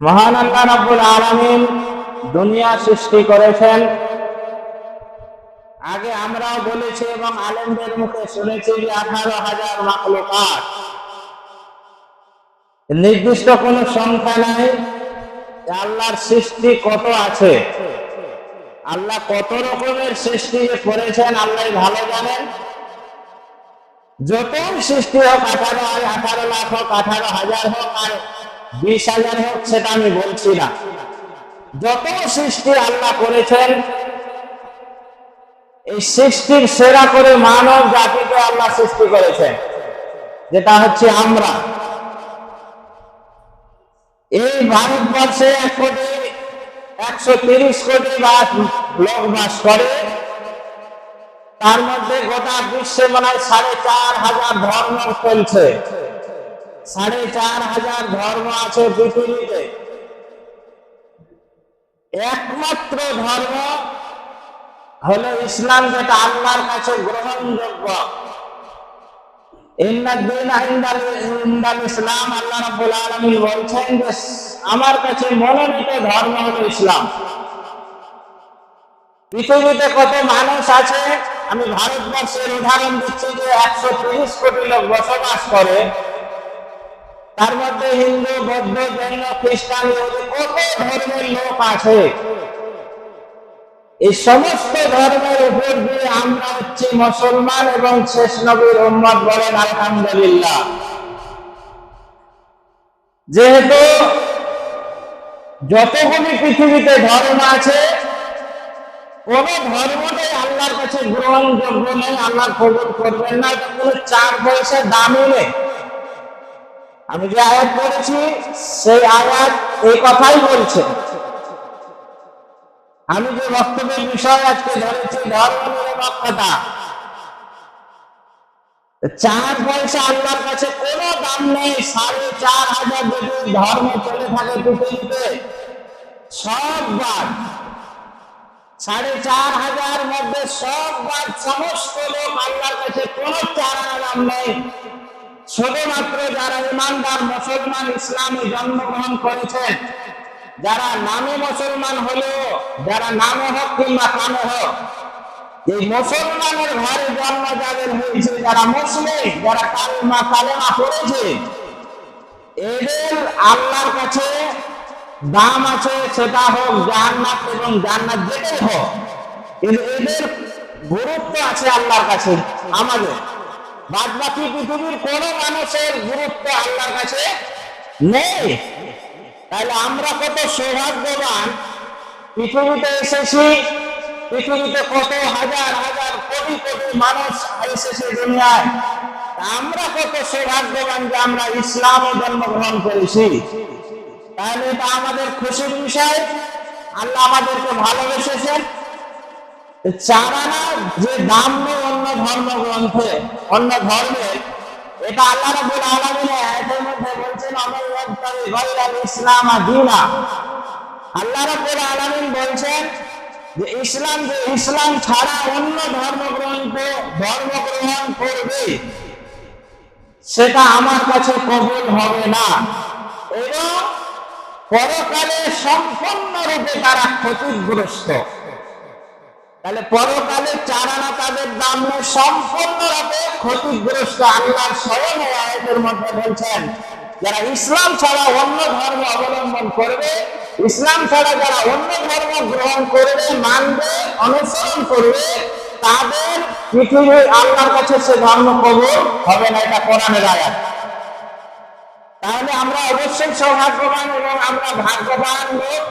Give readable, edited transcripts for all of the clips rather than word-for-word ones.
মহান আল্লাহ রাব্বুল আলামিন দুনিয়া সৃষ্টি করেছেন। আগে আমরাও বলেছি এবং আলেমদের মুখে শুনেছি যে 18,000 মাখলুকাত, নির্দিষ্ট কোনো সংখ্যা নাই। আল্লাহর সৃষ্টি কত আছে, আল্লাহ কত রকমের সৃষ্টি করেছেন আল্লাহ ভালো জানেন। যত সৃষ্টি হোক, 18 লাখ হোক, 18,000 হোক আর 20,000 হোক, সেটা আমি বলছি না। যত সৃষ্টি আল্লাহ করেছেন, এই সৃষ্টির সেরা করে মানব জাতিকে আল্লাহ সৃষ্টি করেছেন, যেটা হচ্ছে আমরা। এই ভারতবর্ষে 130 কোটি লোক বাস করে। তার মধ্যে গোটা বিশ্বে মনে হয় 4,500 ধর্ম চলছে। 4,500 ধর্ম আছে পৃথিবীতে। একমাত্র ধর্ম হলো ইসলাম, যেটা আল্লাহর কাছে গ্রহণযোগ্য। ইসলাম, আল্লাহ রাব্বুল আলামিন বলছেন যে আমার কাছে মনোনীত ধর্ম হলো ইসলাম। পৃথিবীতে কত মানুষ আছে, আমি ভারতবর্ষের উদাহরণ দিচ্ছি যে 130 কোটি লোক বসবাস করে। তার মধ্যে হিন্দু, বৌদ্ধ, জৈন, খ্রিস্টান, কত ধর্মের লোক আছে। এই সমস্ত ধর্মের উপর দিয়ে আমরা হচ্ছি মুসলমান এবং শেষ নবীর উম্মত, বলেন আলহামদুলিল্লাহ। যেহেতু যতগুলি পৃথিবীতে ধর্ম আছে, কোন ধর্মটাই আল্লাহর কাছে গ্রহণযোগ্য নেই, আল্লাহ কবুল করবেন না। এটা কোনো 4 পয়সা দামই নেই। আমি যে আয়াত পড়েছি সেই আয়াত এই কথাই বলছে। আমি যে বক্তব্যের বিষয় আজকে ধরেছি ধর্ম নিরপেক্ষতা, 4 পয়সা আল্লাহর কাছে কোনো দাম নেই। 4,500 যদি ধর্ম চলে থাকে পৃথিবীতে, সব বাদ, 4,500 মধ্যে সব বাদ, সমস্ত লোক আল্লাহর কাছে কোনো চারা দাম নেই। শুধুমাত্র যারা ইমানদার মুসলমান, ইসলামে জন্মগ্রহণ করেছেন, যারা নামে মুসলমান হলেও, যারা নামে হোক কিংবা কামে হোক, এই মুসলমানের ঘরে জন্ম যাদের হয়েছে, যারা মুসলিম, যারা কালেমা পড়েছে, এদের আল্লাহর কাছে দাম আছে। সেটা হোক জান্নাত এবং জান্নাত যেটাই হোক, কিন্তু এদের গুরুত্ব আছে আল্লাহর কাছে। আমাদের বাদ বাকি পৃথিবীর কোন মানুষের গুরুত্ব আল্লাহর কাছে নেই। তাহলে আমরা কত সৌভাগ্যবান, পৃথিবীতে এসেছি। পৃথিবীতে কত হাজার হাজার কোটি কোটি মানুষ এসেছে দুনিয়ায়। আমরা কত সৌভাগ্যবান যে আমরা ইসলামে জন্মগ্রহণ করেছি। তাহলে এটা আমাদের খুশির বিষয়। আল্লাহ আমাদেরকে ভালোবেসেছেন। চারানা যে দাম নেই অন্য ধর্মগ্রন্থে, অন্য ধর্মে, এটা আল্লাহ রাব্বুল আলামিন আয়াতের মধ্যে বলছেন, আল্লাহ রাব্বুল আলামিন বলছেন যে ইসলাম ছাড়া অন্য ধর্মগ্রহণ করবে, সেটা আমার কাছে কবুল হবে না এবং পরকালে সম্পূর্ণরূপে তারা ক্ষতিগ্রস্ত। তাহলে পরকালে চারানা তাদের দাম নেই, সম্পূর্ণরূপে ক্ষতিগ্রস্ত। আল্লাহ স্বয়ং এই আয়াতের মধ্যে বলছেন, যারা ইসলাম ছাড়া অন্য ধর্ম অবলম্বন করবে, ইসলাম ছাড়া যারা অন্য ধর্ম গ্রহণ করবে, মানবে, অনুসরণ করবে, তাদের পৃথিবীর আল্লাহর কাছে সে ধর্ম কবুল হবে না। এটা কোরআনের আয়াত। তাহলে আমরা অবশ্যই সৌভাগ্যবান এবং আমরা ভাগ্যবান লোক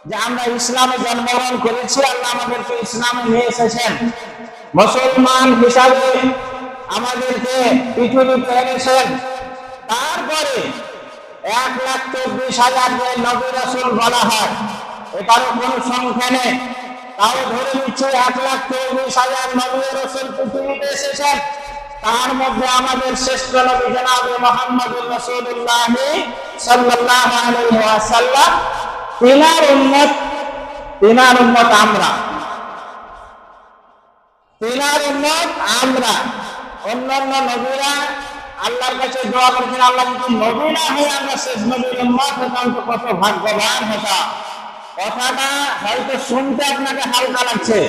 যে আমরা ইসলামে জন্মগ্রহণ করেছি। আল্লাহ আমাদেরকে ইসলামে নিয়ে এসেছেন, মুসলমান হিসাবে আমাদেরকে পৃথিবীতে এনেছেন। তারপরে 1,24,000 যে নবী রাসূল বলা হয়, এটারও কোনো সংখ্যা নেই। তাও ধরে নিচ্ছে 1,24,000 নবী রাসূল পৃথিবীতে এসেছেন। তার মধ্যে আমাদের শ্রেষ্ঠ নবী জনাবে মুহাম্মদুর রাসূলুল্লাহ সাল্লাল্লাহু আলাইহি ওয়াসাল্লাম, তিনার উম্মত আমরা। অন্যান্য নবীরা আল্লাহর কাছে দোয়া করেছেন, আল্লাহ যদি নবী না হয়ে আমরা শেষ নবীর উম্মত হতাম তো কত ভাগ্যবান হতাম। কথাটা হয়তো শুনতে আপনাকে হালকা লাগছে,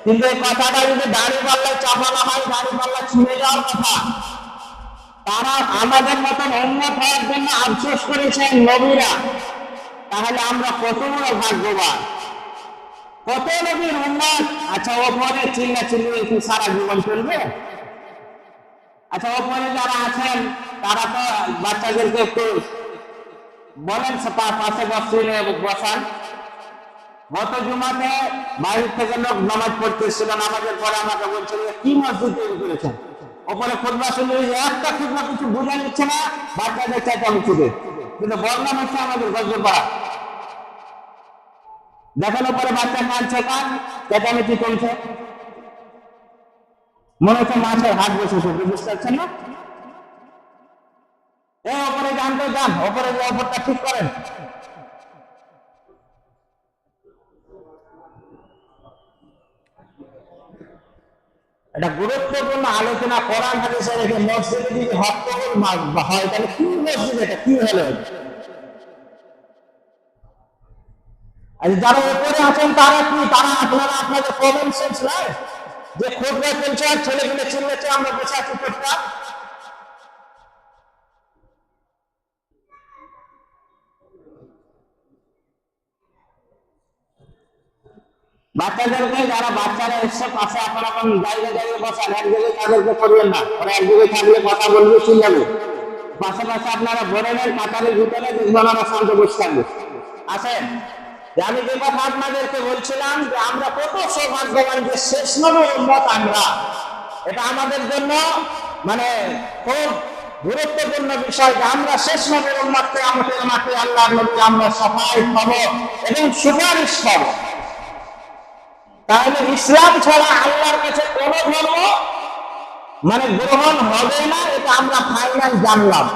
কিন্তু এই কথাটা যদি দাড়ি পাল্লায় চাপানো হয়, দাড়ি পাল্লা ছুঁড়ে যাওয়ার কথা। তারা আমাদের মতন উম্মত হওয়ার জন্য আফসোস করেছেন নবীরা, তাহলে আমরা কত বড় ভাগ্যবান, কত নবীর উম্মত। আচ্ছা ওপরে চিল্লা চিল্লি কি সারা জীবন চলবে? আচ্ছা ওপরে যারা আছেন তারা তো বাচ্চাদেরকে একটু বলেন পাশে বসান। গত জুমাতে বাইরে থেকে লোক নামাজ পড়তেছিল, নামাজের পরে আমাকে বলছিল কি মসজিদ তৈরি করেছেন, ওপরে খুতবা শুনলে একটা খুতবা কিছু বোঝা যাচ্ছে না, বাচ্চাদের চেঁচামেচিতে, কিন্তু বদনাম হচ্ছে আমাদের গজর পাড়া। দেখেন ওপরে বাচ্চা কাঁদছে, কান চেঁচামেচি চলছে, মনে হচ্ছে মাছের হাট বসেছে, বুঝতে পারছেন না? এই ওপরে জানতে যান, ওপরে যে ওপরটা ঠিক করেন। এটা গুরুত্বপূর্ণ আলোচনা কোরআন হাদিসে রেখে মসজিদে যদি হট্টগোল হয় তাহলে কি মসজিদ, এটা কি হলো? আর যারা উপরে আছেন তারা কি, তারা আপনারা আপনাদের কমন সেন্স নাই যে খুতবা চলছে আর ছেলেগুলো চিল্লাচ্ছে, আমরা বসে আছি চুপচাপ? বাচ্চাদেরকে, যারা বাচ্চারা এসছে পাশে এখন এখন জায়গায় জায়গায় বসান, এক জায়গায় তাদেরকে করবেন না, ওরা এক জায়গায় থাকলে কথা বলবে, চিল্লাবে। পাশাপাশি আপনারা বলে নেন কাতারের ভিতরে, দেখবেন ওরা শান্ত বসে থাকবে। আসেন, আমি যে কথা আপনাদেরকে বলছিলাম যে আমরা কত সৌভাগ্যবান যে শেষ নবীর উম্মত আমরা, এটা আমাদের জন্য মানে খুব গুরুত্বপূর্ণ বিষয় যে আমরা শেষ নবীর উম্মতকে আমাদের মাঠে আল্লাহর নবী আমরা সহায় পাবো এবং সুপারিশ পাবো। তাহলে ইসলাম ছাড়া আল্লাহর কাছে কোন ধর্ম মানে গ্রহণ হবে না, এটা আমরা ফাইনাল জানলাম।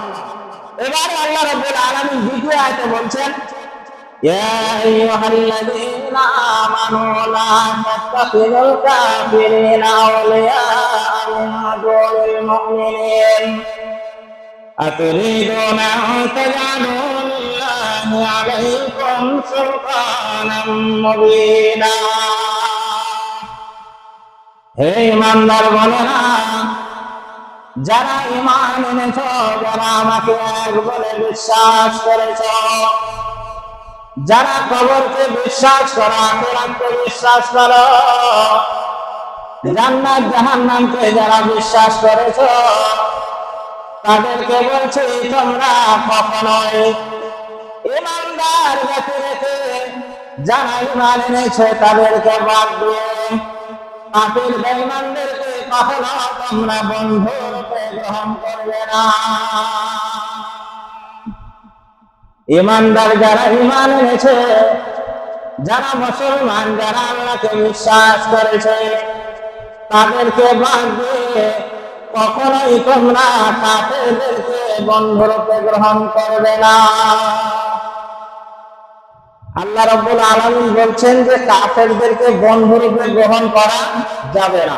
এবারে আল্লাহ রাব্বুল আলামিন দ্বিতীয় আয়াতে বলছেন, ইয়া আইয়ুহাল্লাযীনা আমানু লা তাত্তাখিযুল কাফিরিনা আউলিয়া মিন দুনিল মুমিনিন আতুরিদুনা আন তাজআলু লিল্লাহি আলাইকুম সুলতানাম মুবিনা। হে ঈমানদার বলেনা, যারা ঈমান এনেছ, যারা আমাকে এক বলে বিশ্বাস করেছ, যারা কবরকে বিশ্বাস করো, আখিরাতকে বিশ্বাস করো, জান্নাত জাহান্নামকে যারা বিশ্বাস করেছ, তাদেরকে বলছি তোমরা কখনোই ঈমানদার জাতি রেখে যারা ঈমান এনেছে তাদেরকে বাদ দিয়ে কাফির বেঈমানদেরকে কখনো তোমরা বন্ধু রূপে গ্রহণ করবে না। ঈমানদার যারা ঈমান এনেছে, যারা মুসলমান, যারা আল্লাহকে বিশ্বাস করেছে, তাদেরকে বাদ দিয়ে কখনোই তোমরা কাফেরদেরকে বন্ধু রূপে গ্রহণ করবে না। আল্লাহ রাব্বুল আলামিন বলছেন যে কাফেরদেরকে বন্ধু রূপে গ্রহণ করা যাবে না।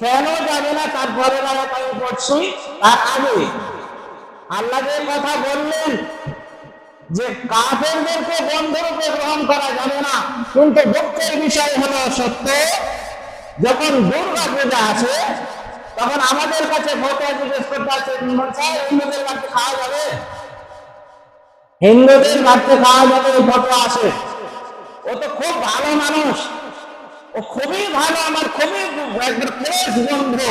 কেন যাবে না তারপরে আয়াত আমি পড়ছি, তার আগে আল্লাহ যে কথা বললেন যে কাফেরদেরকে বন্ধু রূপে গ্রহণ করা যাবে না, কিন্তু দুঃখের বিষয় হলো সত্য, যখন দুর্গা পূজা আছে তখন আমাদের কাছে ফতোয়া জিজ্ঞেস করতে আছে, হিন্দুদের বাড়িতে খাওয়া যাবে, হিন্দুদের বাড়িতে খাওয়া যাবে, এই ফতোয়া আসে। ও তো খুব ভালো মানুষ, ও খুবই ভালো, আমার খুবই একবার ক্লোজ বন্ধু।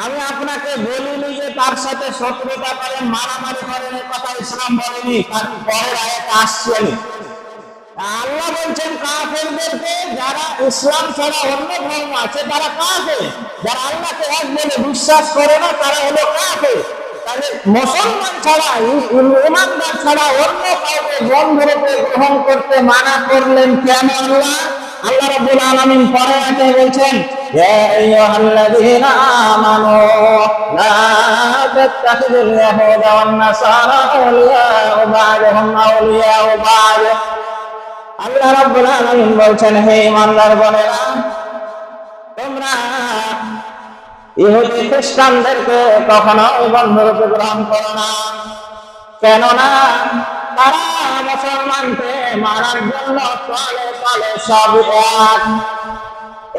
আমি আপনাকে বলিনি যে তার সাথে শত্রুতা করেন, মারামারি করেন, এই কথা ইসলাম বলেনি, কারণ পরের আয়াতে আসছি আমি। আল্লাহ বলছেন কাফেরদেরকে, যারা ইসলাম ছাড়া অন্য ধর্ম আছে তারা কাফের, যারা আল্লাহকে এক বলে বিশ্বাস করে না তারা হলো কাফের। তাহলে মুসলমান ছাড়া, ঈমানদার ছাড়া অন্য কাউকে বন্ধু রূপে গ্রহণ করতে মানা করলেন কেন আল্লাহ? আল্লাহ রাব্বুল আলামিন পরে আয়াতে বলছেন, ইয়া আইয়ুহাল্লাযীনা আমানু লা তাত্তাখিযুল ইয়াহুদা ওয়ান নাসারা আউলিয়া বা'দুহুম আউলিয়া বা'দ। আল্লাহ রাব্বুল আলামিন বলছেন, হে ঈমানদার বলেরা, তোমরা ইহুদি খ্রিস্টানদেরকে কখনো বন্ধুরূপে গ্রহণ করো না, কেননা তারা মুসলমানকে মারার জন্য তলে তলে সব এক।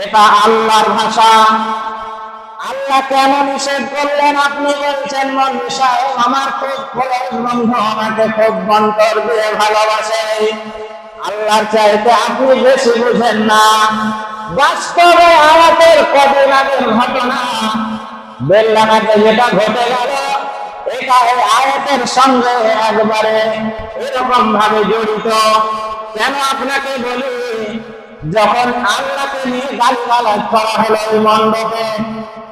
এটা আল্লাহর ভাষা। আল্লাহ কেন নিষেধ করলেন? আপনি বলছেন মন্ত্রী সাহেব আমার খুব খোলস বন্ধু, আমাকে খুব বন্তর দিয়ে ভালোবাসে। আল্লাহর চাইতে আপনি বেশি বুঝেন না। বাস্তবে আমাদের কদিন আগের ঘটনা, বেল্লানাতে যেটা ঘটে গেল, এটা এই আয়াতের সঙ্গে একবারে এরকম ভাবে জড়িত। কেন আপনাকে বলি, যখন আল্লাহকে নিয়ে গালিগালাজ করা হলো ওই মণ্ডপে,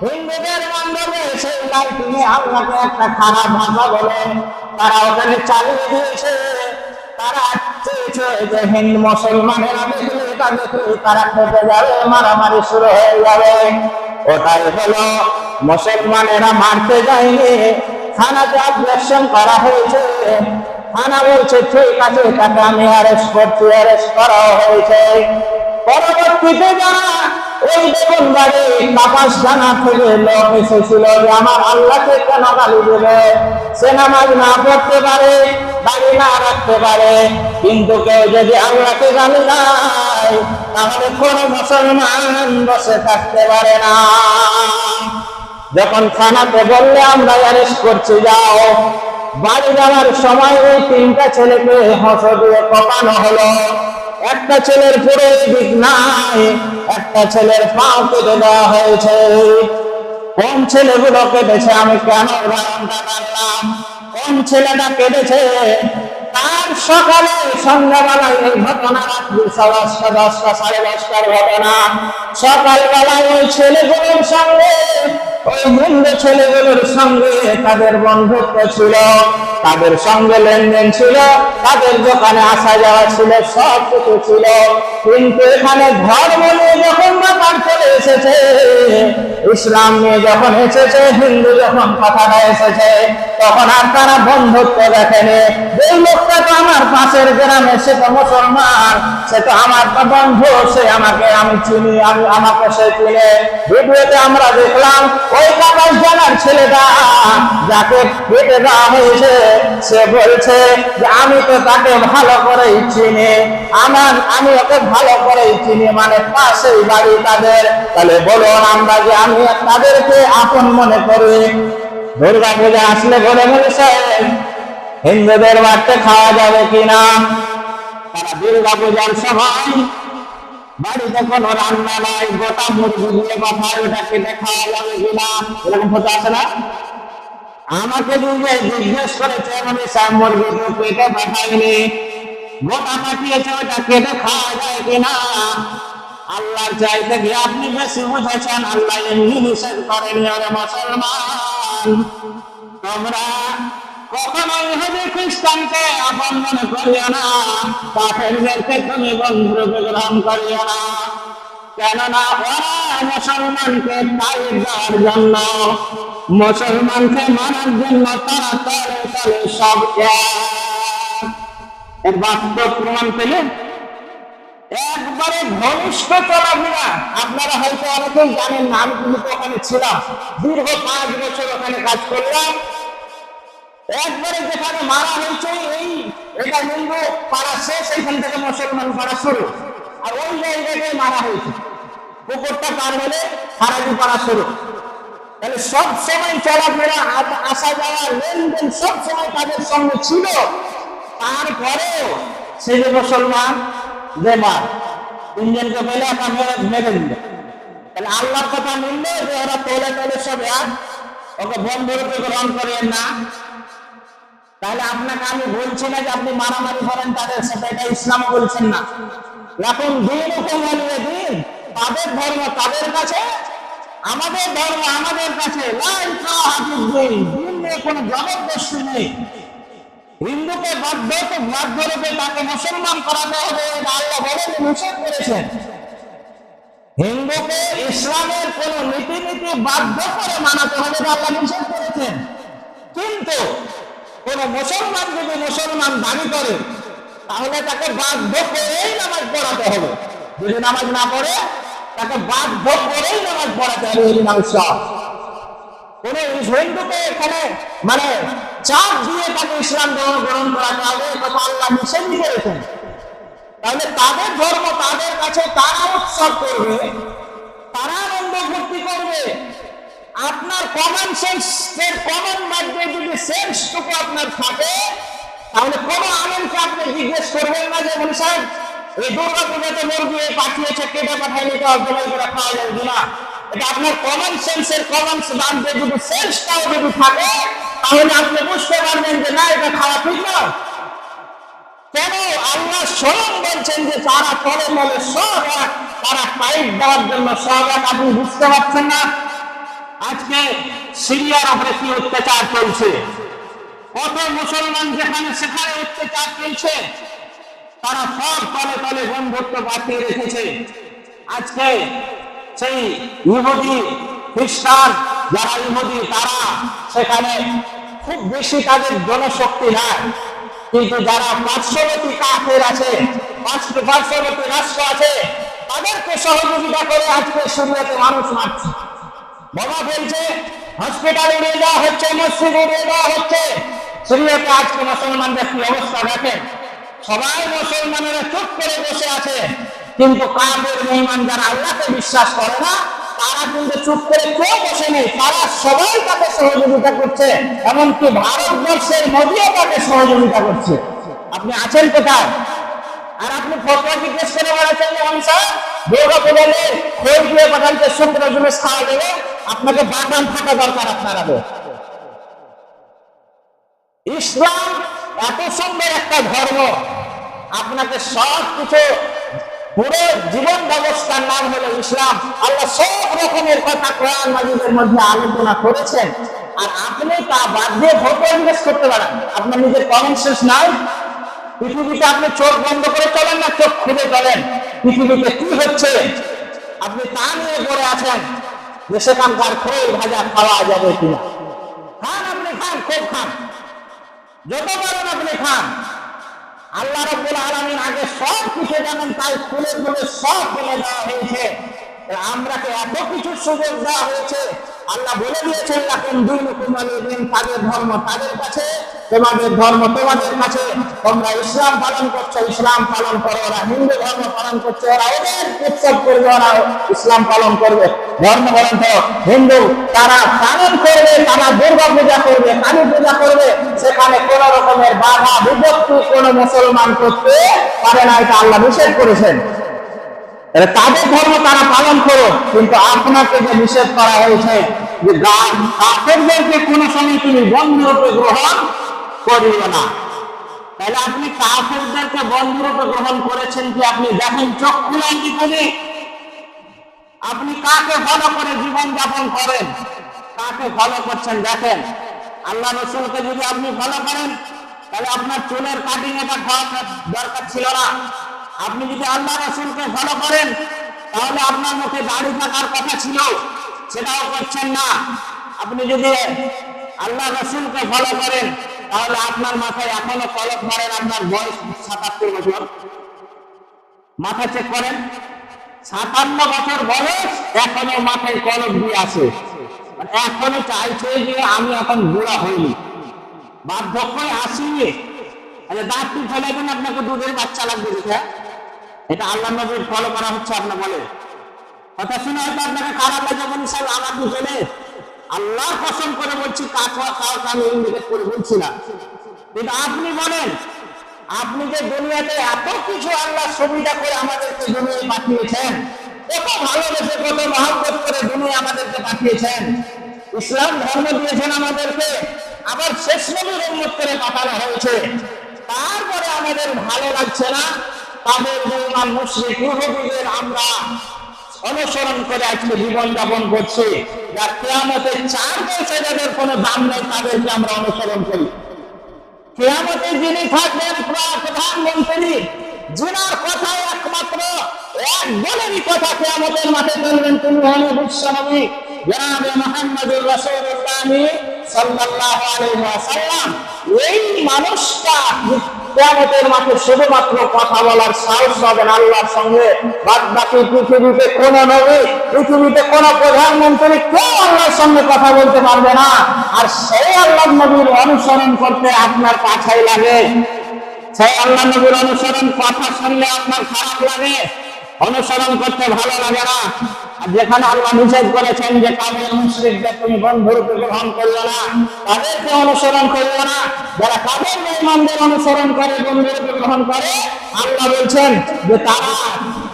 হিন্দুদের মণ্ডপে, সেই লাইটিংয়ে আল্লাহকে একটা খারাপ ভাষা বলে তারা ওখানে চালিয়ে দিয়েছে। তারা চেয়েছে যে হিন্দু মুসলমানেরা দেখলে, এটা দেখলে তারা খেপে যাবে, মারামারি শুরু হয়ে যাবে। ওটাই হলো, মুসলমানেরা মারতে যায়নি, থানাতে অবজেকশন করা হয়েছে। থানা বলছে ঠিক আছে, তাকে আমি অ্যারেস্ট করছি, অ্যারেস্ট করা হয়েছে। পরবর্তীতে যারা ওই দেখুন বাড়ি কাপাস থানা থেকে লোক এসেছিল যে আমার আল্লাহকে কেন গালি দেবে, সে নামাজ না পড়তে পারে, দাড়ি না রাখতে পারে, কিন্তু কেউ যদি আল্লাহকে গালি দেয় তাহলে কোন মুসলমান বসে থাকতে পারে না। যখন থানাতে বললে আমরা অ্যারেস্ট করছি, যাও, বাড়ি যাওয়ার সময় ওই তিনটা ছেলেকে হস দিয়ে কোপানো হলো। একটা ছেলের পুরো দিক নাই, একটা ছেলের পাও কেটে দেওয়া হয়েছে। কোন ছেলেগুলো কেটেছে আমি কেন উদাহরণটা জানলাম? কোন ছেলেটা কেটেছে তার সকালে সন্ধ্যাবেলায় এই ঘটনা, রাত্রি 10টা 10:30 ঘটনা। সকালবেলায় ওই ছেলেগুলোর সঙ্গে, ওই হিন্দু ছেলেগুলোর সঙ্গে তাদের বন্ধুত্ব ছিল, তাদের সঙ্গে লেনদেন ছিল, তাদের দোকানে আসা যাওয়া ছিল, সব কিছু ছিল। কিন্তু এখানে ধর্ম নিয়ে যখন ব্যাপার চলে এসেছে, ইসলাম নিয়ে যখন এসেছে, হিন্দু যখন কথাটা এসেছে, তখন আর তারা বন্ধুত্ব দেখেনি। এই লোকটা তো আমার পাশের গ্রামে, সে তো মুসলমান, সে তো আমার বন্ধু, সে আমাকে আমি চিনি, আমি আমাকে সে চিনে। ভিডিওতে আমরা দেখলাম ওই কাপাস জানার ছেলেটা যাকে কেটে দেওয়া হয়েছে, সে বলছে যে আমি তো তাকে ভালো করেই চিনি, আমি ওকে ভালো করেই চিনি, মানে পাশেই বাড়ি তাদের। তাহলে বলুন আমরা যে আমি তাদেরকে আপন মনে করি। দুর্গা পূজা আসলে বলে বলেছে হিন্দুদের বাড়িতে খাওয়া যাবে কিনা? তারা দুর্গা পূজার সময় বাড়িতে কোনো রান্না নাই, গোটা মুরগি দিয়ে পাঠায়, ওটা কেটে খাওয়া যাবে কিনা, এরকম হতে আসে না? আমাকে জিজ্ঞেস করেছে, মানে মুরগি তো কেটে পাঠায়নি, গোটা পাঠিয়েছে, ওটা কেটে খাওয়া যায় কিনা? আল্লাহর চাইতে গিয়ে আপনি বেশি বুঝেছেন। আল্লাহ এমনি নিষেধ করেনি। ওরে মুসলমান, তোমরা কখনো ইহুদি খ্রিস্টানকে আপন মনে করিও না, কাফেরদেরকে তুমি বন্ধুরূপে গ্রহণ করিও না, কেননা ওরা মুসলমানকে তাড়িয়ে দেওয়ার জন্য, মুসলমানকে মারার জন্য তারা তলে তলে সব এক। বাস্তব প্রমাণ পেলেন? একবারে ঘনিষ্ঠ চলাফেরা। আপনারা হয়তো অনেকেই জানেন না, আমি কিন্তু ওখানে ছিলাম, দীর্ঘ 5 বছর ওখানে কাজ করলাম। একবারে যেখানে মারা হয়েছে, এটা হিন্দু পাড়া শেষ, এইখান থেকে মুসলমান পাড়া শুরু, আর ওই জায়গায় মারা হয়েছে। পুকুরটা পার হলে হারাজি পাড়া শুরু। তাহলে সব সময় চলাফেরা, আসা যাওয়া, লেনদেন সব সময় তাদের সঙ্গে ছিল। তারপরেও সে যে মুসলমান, যে মার 3 জনকে পেলে একটা মেরে দিল। তাহলে আল্লাহর কথা মিললে যে ওরা তোলে তোলে সব এক, ওকে বন্ধুরূপে গ্রহণ করেন না। তাহলে আপনাকে আমি বলছি না যে আপনি মারামারি করেন তাদের সাথে, এটা ইসলাম বলছেন না। এখন দিন দিন, তাদের ধর্ম তাদের কাছে, আমাদের ধর্ম আমাদের কাছে। দিন নিয়ে কোনো জবরদস্তি নেই। হিন্দুকে বাধ্যরূপে তাকে মুসলমান করাতে হবে, আল্লাহ বলেন, নিষেধ করেছেন। হিন্দুকে ইসলামের কোন নীতি বাধ্য করে মানাতে হবে, আল্লাহ নিষেধ করেছেন। কিন্তু কোন মুসলমান যদি মুসলমান দাবি করে, তাহলে তাকে বাধ্য করেই নামাজ পড়াতে হবে। যদি নামাজ না পড়ে, তাকে বাধ্য করেই নামাজ পড়াতে হবে। কোন হিন্দুকে এখানে মানে চাপ দিয়ে তাকে ইসলাম ধর্ম গ্রহণ করাতে হবে, কথা আল্লাহ নিষেধ করেছেন। তাহলে তাদের ধর্ম তাদের কাছে তারা উৎসব করবে, তারা আনন্দ ফুর্তি করবে। আপনার কমন সেন্সের কমন মাধ্যমে যদি সেন্সটুকু আপনার থাকে, তাহলে কোনো আনন্দকে আপনি জিজ্ঞেস করবেন না যে বলি সাহেব এই দুর্গা পূজাতে মুরগি পাঠিয়েছে, কেটে পাঠাইলে তো জবাই করে খাওয়া যাবে না। এটা আপনার কমন সেন্সের কমন মাধ্যমে যদি সেন্সটাও যদি থাকে, তাহলে আপনি বুঝতে পারবেন যে না, এটা খাওয়া ঠিক না। কেন আল্লাহ স্বয়ং বলছেন যে তারা তলে তলে সব এক, তারা পাইপ দেওয়ার জন্য সব এক। আপনি বুঝতে পারছেন না আজকে সিরিয়ার উপরে কি অত্যাচার চলছে, কত মুসলমান যেখানে সেখানে অত্যাচার চলছে, তারা সব তলে তলে বন্ধুত্ব বাঁচিয়ে রেখেছে। আজকে সেই ইহুদি খ্রিস্টান যারা ইহুদি, তারা সেখানে খুব বেশি তাদের জনশক্তি নাই, কিন্তু যারা পার্শ্ববর্তী কাফের আছে, পার্শ্ববর্তী রাষ্ট্র আছে, তাদেরকে সহযোগিতা করে আজকে সিরিয়াতে মানুষ মারছে, বোমা ফেলছে, হসপিটাল উড়িয়ে দেওয়া হচ্ছে, মসজিদ উড়িয়ে দেওয়া হচ্ছে। সিরিয়াতে আজকে মুসলমানদের কি অবস্থা দেখেন। সবাই মুসলমানেরা চুপ করে বসে আছে, কিন্তু কাফের মুমিন যারা আল্লাহকে বিশ্বাস করে না, তারা কিন্তু চুপ করে কেউ বসে নেই, তারা সবাই তাকে সহযোগিতা করছে। এমনকি ভারতবর্ষের মোদিও তাকে সহযোগিতা করছে। আপনি আছেন কোথায়? আর আপনি ফটোয়া জিজ্ঞেস করে বেড়াচ্ছেন যে অংশা দুর্গা পূজালে খোল দিয়ে বাগানকে সুন্দর জিনিস খাওয়া দেবে, আপনাকে বাগান থাকা দরকার আপনার আগে। ইসলাম এত সুন্দর একটা ধর্ম, আপনাকে সব কিছু, পুরো জীবন ব্যবস্থার নাম হলো ইসলাম। আল্লাহ সব রকমের কথা কোরআন মাজিদের মধ্যে আলোচনা করেছেন, আর আপনি তা বাদ দিয়ে ফটো জিজ্ঞেস করতে পারেন। আপনার নিজের কমন সেন্স নাই। পৃথিবীতে আপনি চোখ বন্ধ করে চলেন না চোখ খুলে চলেন, পৃথিবীতে কি হচ্ছে আপনি তা নিয়ে পড়ে আছেন যে সেখানকার খোল ভাজা খাওয়া যাবে কিনা। খান, আপনি খান, খুব খান, যত পারেন আপনি খান। আল্লাহ রাব্বুল আলামিন আগে সব কিছু জানেন, তাই খুলে খুলে সব বলে দেওয়া হয়েছে। আমরাকে এত কিছু সুযোগ দেওয়া হয়েছে, আল্লাহ বলে দিয়েছেন লাকুম দীনুকুম ওয়ালিয়া দীন, তাদের ধর্ম তাদের কাছে, তোমাদের ধর্ম তোমাদের কাছে। তোমরা ইসলাম পালন করছো, ইসলাম পালন করো। ওরা হিন্দু ধর্ম পালন করছে, ওরা ওদের উৎসব করবে, ওরা ইসলাম পালন করবে। ধর্ম গ্রন্থ হিন্দু তারা পালন করবে, তারা দুর্গা পূজা করবে, কালী পূজা করবে, সেখানে কোন রকমের বাধা বিপত্তি কোন মুসলমান করতে পারে না, এটা আল্লাহ নিষেধ করেছেন। তাদের ধর্ম তারা পালন করো, কিন্তু আপনাকে যে নিষেধ করা হয়েছে যে কাফেরদেরকে কোনো সময় তুমি বন্ধুরূপে গ্রহণ করিও না। তাহলে আপনি কাফেরদেরকে বন্ধুরূপে গ্রহণ করেছেন কি? আপনি দেখেন, চোখ খুলে কি করে আপনি কাকে ফলো করে জীবন যাপন করেন, কাকে ফলো করছেন দেখেন। আল্লাহ রাসূলকে যদি আপনি ফলো করেন, তাহলে আপনার চুলের কাটিং এটা খাওয়ার দরকার ছিল না। আপনি যদি আল্লাহ রাসূলকে ফলো করেন, তাহলে আপনার মুখে দাড়ি থাকার কথা ছিল, সেটাও করছেন না। আপনি যদি আল্লাহ রাসূলকে ফলো করেন, তাহলে আপনার মাথায় এখনো কলপ ধরেন, আপনার বয়স ৭৭ বছর, মাথা চেক করেন, ৫৭ বছর বয়স, এখনো মাথায় কলপ দিয়ে আছে, এখনো চাইছে যে আমি এখন বুড়া হইনি, বার্ধক্যে আসিনি। দাঁতটি ফেলে দেন, আপনাকে দুধের বাচ্চা লাগবে দেখে। এটা আল্লাহ নবীর ফলো করা হচ্ছে আপনার বলে কথা শুনে হয়তো আপনাকে খারাপ লাগে, বলি সাহেব আমার দুজনে আল্লাহর কসম করে বলছি, কাকে আমি ইন্ডিকেট করে বলছি না, কিন্তু আপনি বলেন, আপনি যে দুনিয়াতে এত কিছু আল্লাহ সুবিধা করে আমাদেরকে দুনিয়ায় পাঠিয়েছেন, কত ভালোবেসে কত মহব্বত করে দুনিয়া আমাদেরকে পাঠিয়েছেন, ইসলাম ধর্ম দিয়েছেন আমাদেরকে, আবার শেষ নবীর উম্মত করে পাঠানো হয়েছে, তারপরে আমাদের ভালো লাগছে না। তাদের বেঈমান মুশরিক ইহুদিদের আমরা অনুসরণ করে আজকে জীবন যাপন করছি, যা কিয়ামতের ৪ পয়সা যাদের কোনো দাম নেই, তাদেরকে আমরা অনুসরণ করি। কিয়ামতে যিনি থাকবেন প্রধানমন্ত্রী, যিনার কথাই একমাত্র এক বলেরই কথা কিয়ামতের মাঠে বলবেন, তিনি হলেন বিশ্বনবী জনাবে মুহাম্মদুর রাসূলুল্লাহ সাল্লাল্লাহু আলাইহি ওয়াসাল্লাম। এই মানুষটা কিয়ামতের মাঠে শুধুমাত্র কথা বলার সাহস পাবেন আল্লাহর সঙ্গে। বাদ বাকি পৃথিবীতে কোন নবী, পৃথিবীতে কোন প্রধানমন্ত্রী কেউ আল্লাহর সঙ্গে কথা বলতে পারবে না। আর সেই আল্লাহ নবীর অনুসরণ করতে আপনার পাছাই লাগে, সেই আল্লাহ নবীর অনুসরণ কথা শুনলে আপনার খারাপ লাগে, অনুসরণ করতে ভালো লাগে না। আর যেখানে আল্লাহ নিষেধ করেছেন যে কাফের মুশরিকদের তুমি বন্ধুরূপে গ্রহণ করবে না, তাদেরকে অনুসরণ করবে না, যারা কাফের মুমিনদের অনুসরণ করে বন্ধুরূপে গ্রহণ করে, আল্লাহ বলছেন যে তারা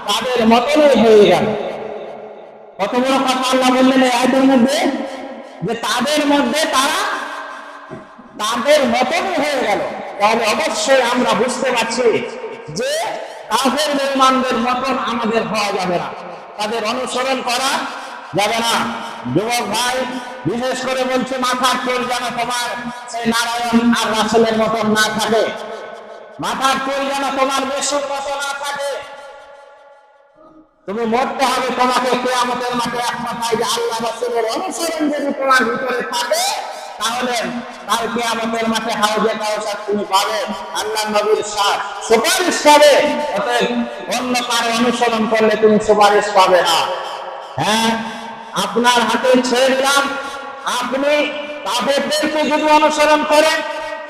তাদের মতনই হয়ে গেল। কত বড় কথা আল্লাহ বললেন এই আয়াতের মধ্যে, যে তাদের মধ্যে তারা তাদের মতনই হয়ে গেল। তাহলে অবশ্যই আমরা বুঝতে পারছি যে কাফের মুমিনদের মতন আমাদের হওয়া যাবে না, তাদের অনুসরণ করা যাবে না। যুবক ভাই, বিশেষ করে বলছি মাথার চুল যেন তোমার সেই নারায়ণ আর রাসূলের মতন না থাকে, মাথার চুল যেন তোমার মেসুর মতো না থাকে। তুমি মরতে হবে, তোমাকে কিয়ামতের মাঠে এক কথায় যে আল্লাহ রাসূলের অনুসরণ যদি তোমার ভিতরে থাকে, তাহলে কাল কিয়ামতের মাঠে হাউজে কাউসার তুমি পাবে, আল্লাহ নবীর সুপারিশ পাবে। অতএব অন্য কারো অনুসরণ করলে তুমি সুপারিশ পাবে না। হ্যাঁ, আপনার হাতে ছেড়ে দিলাম, আপনি কাফেরদেরকে যদি অনুসরণ করেন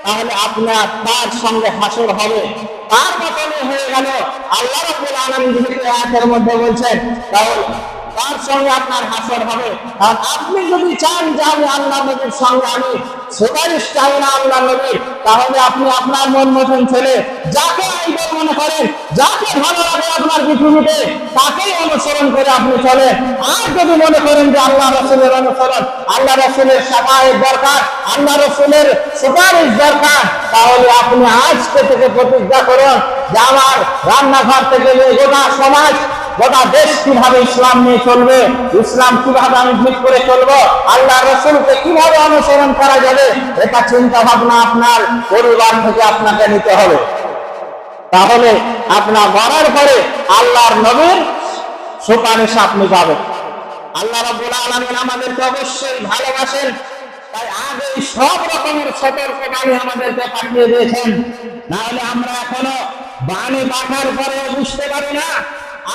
তাহলে আপনার তার সঙ্গে হাসর হবে, তার মতনই হয়ে গেল। আল্লাহ রাব্বুল আলামিন যেহেতু আয়াতের মধ্যে বলছেন, তাহলে তার সঙ্গে আপনার হাসর হবে। আর আপনি যদি চান যে আমি আল্লাহ নবীর সঙ্গে আমি সুপারিশ চাই না আল্লাহ নবীর, তাহলে আপনি আপনার মন মতন ছেলে যাকে আইডল মনে করেন, যাকে ভালো লাগে আপনার পৃথিবীতে, তাকেই অনুসরণ করে আপনি চলেন। আর যদি মনে করেন যে আল্লাহ রাসূলের অনুসরণ, আল্লাহ রাসূলের শাফাআত দরকার, আল্লাহ রাসূলের সুপারিশ দরকার, তাহলে আপনি আজকে থেকে প্রতিজ্ঞা করুন যে আমার রান্নাঘর থেকে গোটা সমাজ, গোটা দেশ কিভাবে ইসলাম নিয়ে চলবে, ইসলাম কিভাবে আমি ঠিক করে চলবো, আল্লাহ রাসূলকে কিভাবে অনুসরণ করা যাবে, এটা চিন্তা ভাবনা আপনার পরিবার থেকে আপনাকে নিতে হবে। তাহলে আপনার মরার পরে আল্লাহর নবীর সুপারিশ আপনি পাবেন। আল্লাহ রাব্বুল আলামিন আমাদেরকে অবশ্যই ভালোবাসেন, তাই আগে সব রকমের সতর্কবাণী আমাদেরকে পাঠিয়ে দিয়েছেন। না হলে আমরা এখনো বাণী পাঠার পরে বুঝতে পারি না,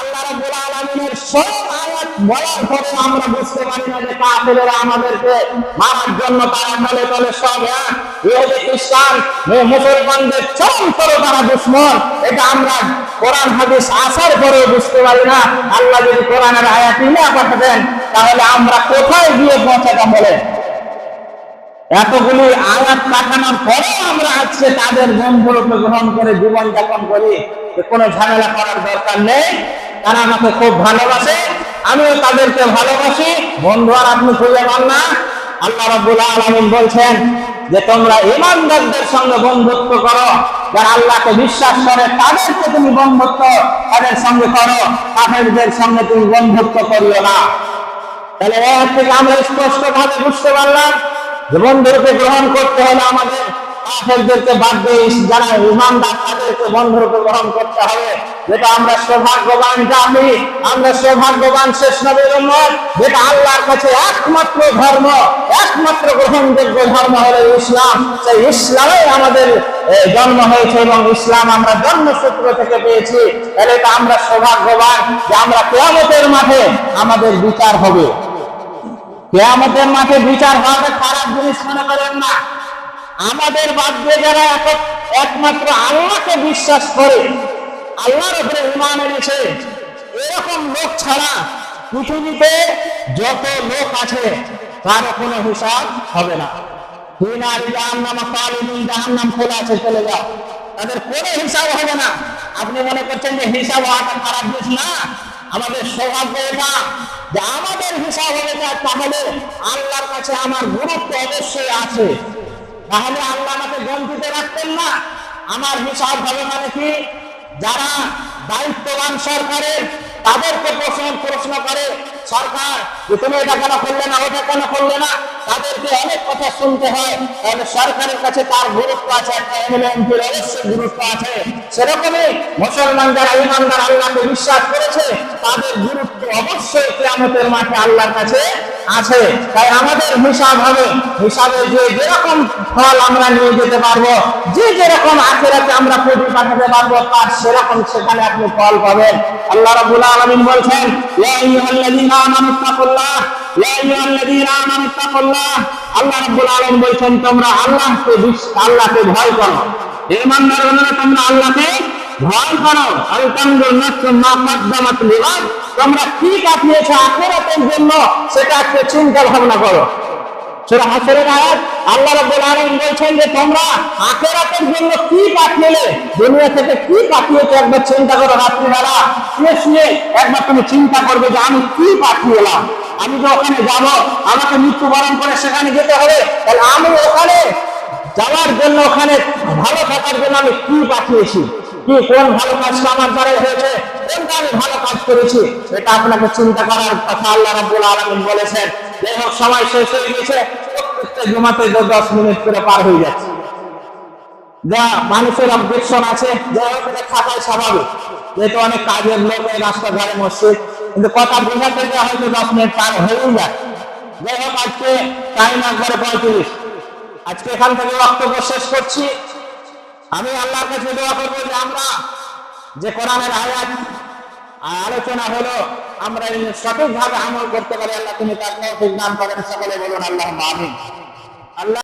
আল্লাহ রাব্বুল আলামিনের সব আয়াত বলার পরে আমরা বুঝতে পারি না যে কাফেররা আমাদেরকে মারার জন্য তারা তলে তলে সব ইহুদি খ্রিস্টান মুসলমানদের চরমতর তারা দুশমন। এটা আমরা কোরআন হাদিস আসার পরে বুঝতে পারি না। আল্লাহ যদি কোরআনের আয়াতই না পাঠাতেন তাহলে আমরা কোথায় গিয়ে পৌঁছাতাম বলে? এতগুলি আয়াত পাঠানোর পরে আমরা আজকে তাদের বন্ধুরূপে গ্রহণ করে জীবন যাপন করি, কোনো ঝামেলা করার দরকার নেই। তারা আমাকে খুব ভালোবাসে, আমিও তাদেরকে ভালোবাসি, বন্ধু আর আপনি খুঁজে পান না। আল্লাহ রাব্বুল আলামিন বলছেন যে তোমরা ঈমানদারদের সঙ্গে বন্ধুত্ব করো, যারা আল্লাহকে বিশ্বাস করে তাদেরকে তুমি বন্ধুত্ব তাদের সঙ্গে করো, কাফেরদের সঙ্গে তুমি বন্ধুত্ব করিও না। তাহলে এর থেকে আমরা স্পষ্ট ভাবে বুঝতে পারলাম যে বন্ধুরূপে গ্রহণ করতে হলে আমাদের কাফেরদেরকে বাদ দিয়ে যারা ঈমানদার তাদেরকে বন্ধুরূপে গ্রহণ করতে হবে। যেটা আমরা সৌভাগ্যবান জাতি, আমরা সৌভাগ্যবান শেষ নবীর উম্মত, যেটা আল্লাহর কাছে একমাত্র ধর্ম, একমাত্র গ্রহণযোগ্য ধর্ম হলো ইসলাম। সেই ইসলামে আমাদের জন্ম হয়েছে এবং ইসলাম আমরা জন্মসূত্র থেকে পেয়েছি। তাহলে এটা আমরা সৌভাগ্যবান যে আমরা কিয়ামতের মাঠে আমাদের বিচার হবে। কিয়ামতের মাঠে বিচার হওয়াটা খারাপ জিনিস মনে করেন না। আমাদের বাদ দিয়ে যারা একমাত্র আল্লাহকে বিশ্বাস করে, আল্লাহর উপরে ঈমান এনেছে, এরকম লোক ছাড়া পৃথিবীতে যত লোক আছে তার কোনো হিসাব হবে না। জাহান্নাম খোলা আছে, চলে যাও, তাদের কোনো হিসাব হবে না। আপনি মনে করছেন যে হিসাব হওয়াটা খারাপ জিনিস না? আমাদের সৌভাগ্য এটা যে আমাদের হিসাব হবে না, তাহলে আল্লাহর কাছে আমার গুরুত্ব অবশ্যই আছে। তাহলে আল্লাহ আমাকে গন্তিতে রাখতেন না। আমার হিসাব হবে মানে কি, যারা দায়িত্ববান সরকারের তাদেরকে প্রশ্ন করে সরকার যে তুমি এটা কেন করলে না, ওটা কেন করলে না, তাদেরকে অনেক কথা শুনতে হয়। তাহলে সরকারের কাছে তার গুরুত্ব আছে, একটা এমএলএ এমপির অবশ্যই গুরুত্ব আছে। সেরকমই মুসলমান যারা ইমানদার আল্লাহকে বিশ্বাস করেছে তাদের গুরুত্ব অবশ্যই কিয়ামতের মাঠে আল্লাহর কাছে আছে। তাই আমাদের হিসাব হবে, হিসাবে যে যেরকম ফল আমরা নিয়ে যেতে পারবো, যে যেরকম আখিরাতে আমরা পুঁজি পাঠাতে পারবো, তার সেরকম সেখানে আপনি ফল পাবেন। আল্লাহ রাব্বুল আলামিন বলছেন, ইয়া আইয়ুহাল্লাযীনা আমানুত্তাকুল্লাহ, ইয়া আইয়ুহাল্লাযীনা আমানুত্তাকুল্লাহ। আল্লাহ রাব্বুল আলামিন বলছেন তোমরা আল্লাহকে ভয় করো। ঈমানদাররা তোমরা আল্লাহকে ভয় করো। আল তানজুর নাফসুম মা কদ্দামাত লিগাদ, তোমরা কি কাটিয়েছো আখিরাতের জন্য সেটা একটু চিন্তা ভাবনা করো। সূরা হাশরের আয়াত আল্লাহ রাব্বুল আলামিন বলছেন যে তোমরা আখিরাতের জন্য কি পাঠিয়েলে, দুনিয়া থেকে কি পাঠিয়েছো একবার চিন্তা করো। রাত্রিবেলা শুয়ে একবার তুমি চিন্তা করবে যে আমি কি পাঠিয়েলাম। আমি যে ওখানে যাব, আমাকে মৃত্যুবরণ করে সেখানে যেতে হবে, তাহলে আমি ওখানে যাওয়ার জন্য, ওখানে ভালো থাকার জন্য আমি কি পাঠিয়েছি, কি কোন ভালো কাজটা আমার দ্বারা হয়েছে, কোনটা আমি ভালো কাজ করেছি, এটা আপনাকে চিন্তা করার কথা আল্লাহ রাব্বুল আলামিন বলেছেন। যাই হোক, সময় শেষ হয়ে গেছে, প্রত্যেকটা জুমাতে 10 মিনিট করে পার হয়ে যাচ্ছে। যা মানুষের অবজেকশন আছে, যাই হোক এটা থাকাই স্বাভাবিক, যেহেতু অনেক কাজের লোক এই রাস্তা ধারে মসজিদ, কিন্তু কথা বোঝাতে গিয়ে হয়তো 10 মিনিট পার হয়েই যায়। যাই হোক, আজকে টাইম 1:35। আজকে এখান থেকে বক্তব্য শেষ করছি। আমি আল্লাহর কাছে দোয়া করবো যে আমরা যে কোরআনের আয়াত আলোচনা হলো আমরা সঠিকভাবে আমল করতে পারি। আল্লাহ তুমি তার তৌফিক দান করেন। সকলে বলুন আল্লাহুম্মা আমিন। আল্লাহ